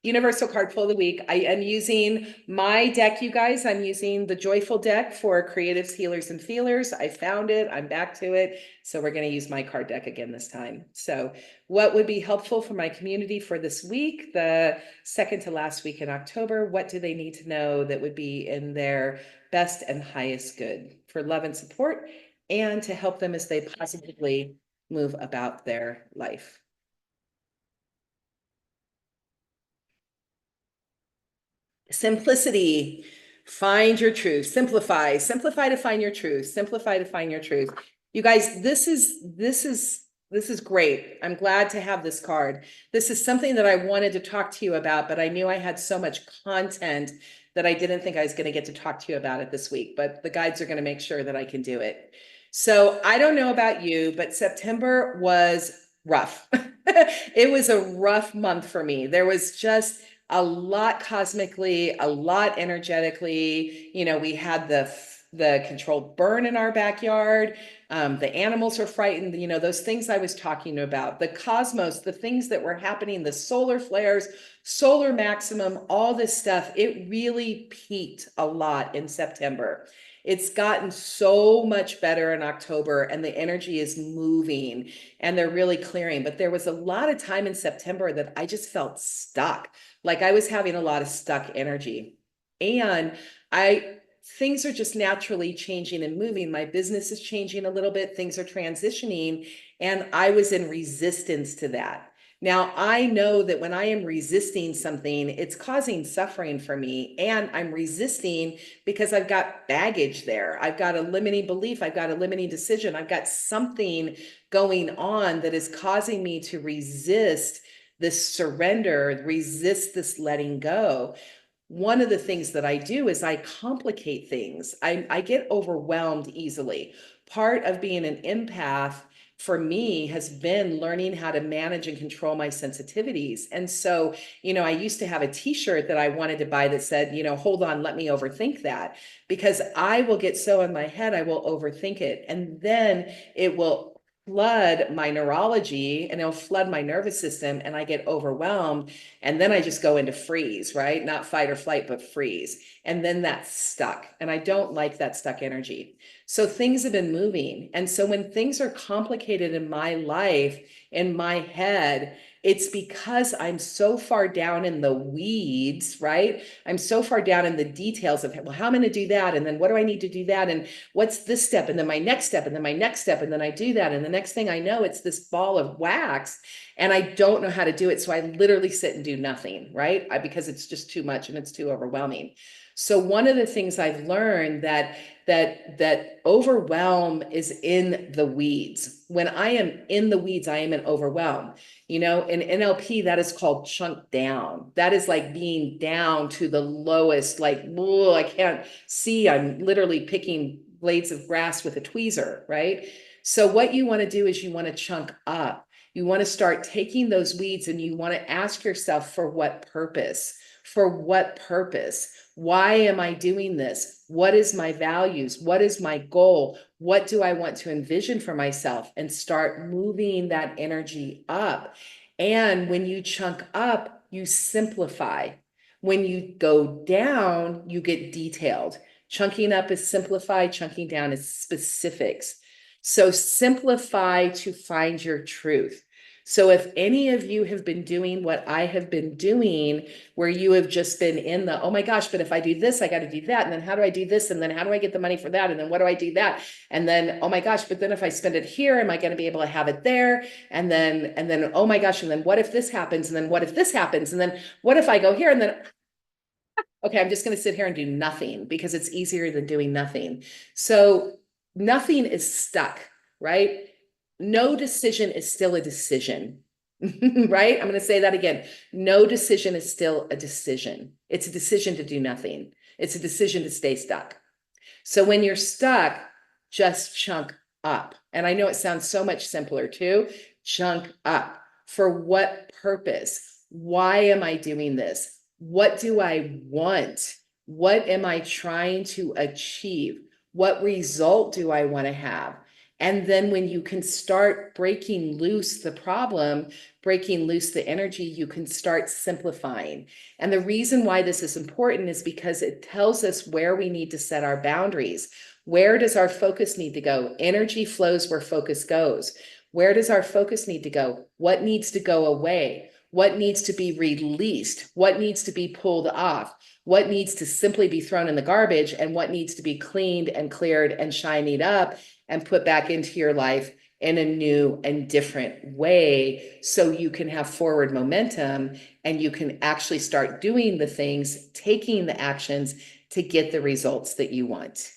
Universal card pull of the week. I am using my deck, you guys. I'm using the Joyful deck for creatives, healers, and feelers. I found it. I'm back to it. So we're going to use my card deck again this time. So what would be helpful for my community for this week, the second to last week in October? What do they need to know that would be in their best and highest good for love and support and to help them as they positively move about their life? Simplicity, find your truth, simplify to find your truth, simplify to find your truth. You guys, this is great. I'm glad to have this card. This is something that I wanted to talk to you about, but I knew I had so much content that I didn't think I was going to get to talk to you about it this week, but the guides are going to make sure that I can do it. So I don't know about you, but September was rough. It was a rough month for me. There was just a lot cosmically, a lot energetically. You know, we had the controlled burn in our backyard. The animals were frightened. You know, those things I was talking about, the cosmos, the things that were happening, the solar flares, solar maximum, all this stuff. It really peaked a lot in September. It's gotten so much better in October and the energy is moving and they're really clearing. But there was a lot of time in September that I just felt stuck. Like I was having a lot of stuck energy. And things are just naturally changing and moving. My business is changing a little bit, things are transitioning, and I was in resistance to that. Now, I know that when I am resisting something, it's causing suffering for me, and I'm resisting because I've got baggage there. I've got a limiting belief, I've got a limiting decision, I've got something going on that is causing me to resist this surrender, resist this letting go. One of the things that I do is I complicate things. I get overwhelmed easily. Part of being an empath for me has been learning how to manage and control my sensitivities. And so, you know, I used to have a t-shirt that I wanted to buy that said, you know, hold on, let me overthink that, because I will get so in my head, I will overthink it. And then it will flood my neurology and it'll flood my nervous system and I get overwhelmed. And then I just go into freeze, right? Not fight or flight, but freeze. And then that's stuck. And I don't like that stuck energy. So things have been moving. And so when things are complicated in my life, in my head, it's because I'm so far down in the weeds, right? I'm so far down in the details of, well, how I'm going to do that. And then what do I need to do that? And what's this step? And then my next step, and then my next step. And then I do that. And the next thing I know, it's this ball of wax and I don't know how to do it. So I literally sit and do nothing, right? Because it's just too much and it's too overwhelming. So one of the things I've learned that overwhelm is in the weeds. When I am in the weeds, I am in overwhelm. You know, in NLP, that is called chunk down. That is like being down to the lowest, like, whoa, I can't see. I'm literally picking blades of grass with a tweezer, right? So what you want to do is you want to chunk up. You want to start taking those weeds and you want to ask yourself, for what purpose? For what purpose? Why am I doing this? What is my values? What is my goal? What do I want to envision for myself? And start moving that energy up. And when you chunk up, you simplify. When you go down, you get detailed. Chunking up is simplify, chunking down is specifics. So simplify to find your truth. So if any of you have been doing what I have been doing, where you have just been in the, oh my gosh, but if I do this, I got to do that. And then how do I do this? And then how do I get the money for that? And then what do I do that? And then, oh my gosh, but then if I spend it here, am I going to be able to have it there? And then, oh my gosh, and then what if this happens? And then what if this happens? And then what if I go here? And then, okay, I'm just going to sit here and do nothing because it's easier than doing nothing. So nothing is stuck, right? No decision is still a decision, right? I'm going to say that again. No decision is still a decision. It's a decision to do nothing. It's a decision to stay stuck. So when you're stuck, just chunk up. And I know it sounds so much simpler too. Chunk up. For what purpose? Why am I doing this? What do I want? What am I trying to achieve? What result do I want to have? And then when you can start breaking loose the problem, breaking loose the energy, you can start simplifying. And the reason why this is important is because it tells us where we need to set our boundaries. Where does our focus need to go? Energy flows where focus goes. Where does our focus need to go? What needs to go away? What needs to be released? What needs to be pulled off? What needs to simply be thrown in the garbage? And what needs to be cleaned and cleared and shinied up and put back into your life in a new and different way, so you can have forward momentum and you can actually start doing the things, taking the actions to get the results that you want.